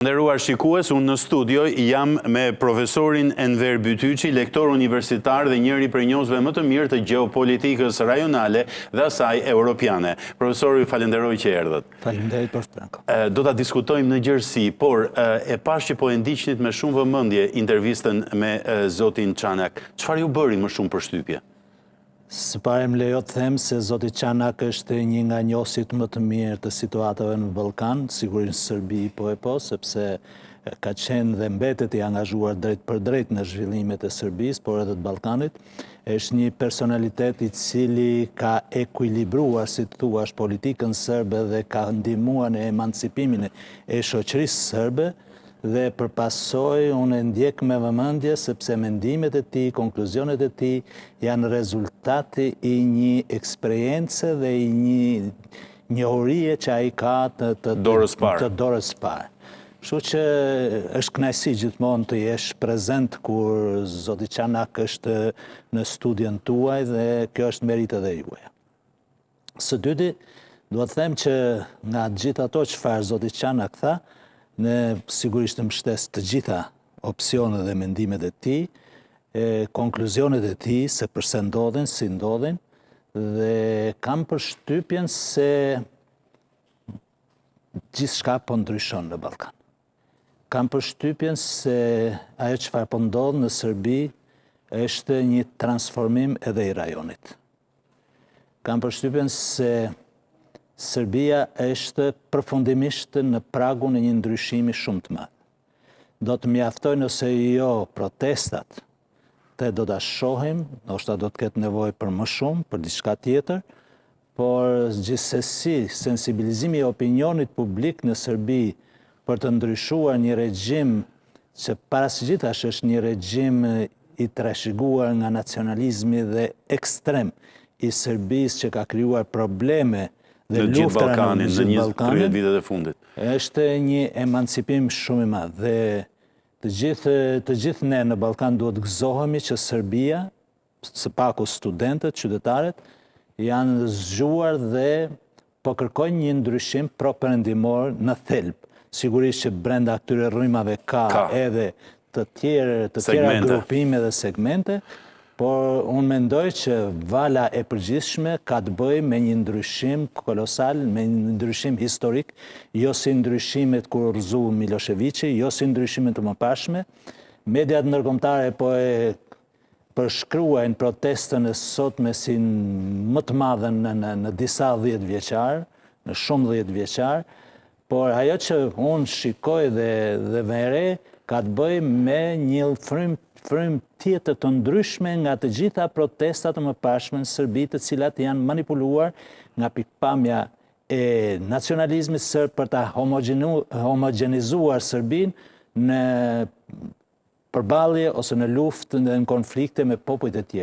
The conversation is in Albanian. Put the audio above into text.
Nderuar shikues, unë në studio jam me profesorin Enver Bytyçi, lektor universitar dhe njëri prej njohësve më të mirë të gjeopolitikës rajonale dhe asaj europiane. Profesori, falenderoj që erdhët. Faleminderit për ftesën. Do ta diskutojmë në gjerësi, por e pash që po e ndiqnit me shumë vëmendje intervistën me zotin Çanak. Çfarë ju bëri më shumë përshtypje? Së pari më lejo të them se zoti Çanak është një nga njohësit më të mirë të situatave në Ballkan, sigurisht në Serbi po, sepse ka qenë dhe mbetet i angazhuar drejt për drejt në zhvillimet e Serbisë, por edhe të Ballkanit. Është një personalitet i cili ka ekuilibruar, si të thuash, politikën serbe dhe ka ndihmuar në emancipimin e shoqërisë serbe. Dhe përpasoj unë e ndjek me vëmendje sepse mendimet e tij, konkluzionet e tij janë rezultati i një eksperiencë dhe i një njohurie që ai ka të dorës parë. Kështu që është kënaqësi gjithmonë të jesh prezent kur zoti Çanak është në studion tuaj dhe kjo është merit edhe juaj. Së dyti, duhet të them që nga gjithë ato çfarë zoti Çanak tha, ne sigurisht të mbështes të gjitha opsionet dhe mendimet e tij, konkluzionet e tij se përse ndodhin, si ndodhin, dhe kam përshtypjen se gjithçka po ndryshon në Ballkan. Kam përshtypjen se ajo çfarë po ndodh në Serbi është një transformim edhe i rajonit. Kam përshtypjen se Serbia është përfundimisht në pragun e një ndryshimi shumë të madh. Do të mjaftojnë ose jo protestat, te do ta shohim, ndoshta do të ketë nevojë për më shumë, për diçka tjetër, por gjithsesi sensibilizimi i opinionit publik në Serbi për të ndryshuar një regjim që parasgjithësh është një regjim i trashëguar nga nacionalizmi dhe ekstrem i Serbisë që ka krijuar probleme në gjithë Ballkanin, në 20-30 vitet e fundit. Është një emancipim shumë i madh dhe të gjithë ne në Ballkan duhet gëzohemi që Serbia, së paku studentët, qytetarët, janë zgjuar dhe po kërkojnë një ndryshim pro-perëndimor në thelb. Sigurisht që brenda këtyre rrymave ka edhe të tjera grupime dhe segmente, por unë mendoj që vala e përgjithshme ka të bëjë me një ndryshim kolosal, me një ndryshim historik, jo si ndryshimet kur rrëzu Miloševiqi, jo si ndryshimet të mëparshme. Mediat ndërkombëtare po e përshkruajnë protestën e sotme si më të madhe në disa 10 vjeçar, në shumë 10 vjeçar, por ajo që unë shikoj dhe vere ka të bëjë me një frym tjetër të ndryshme nga të gjitha protestat e mëparshme në Serbi, të cilat janë manipuluar nga pikpamja e nacionalizmit serb për ta homogenizuar Serbinë në përballje ose në luftë dhe në konflikte me popujt e tjerë.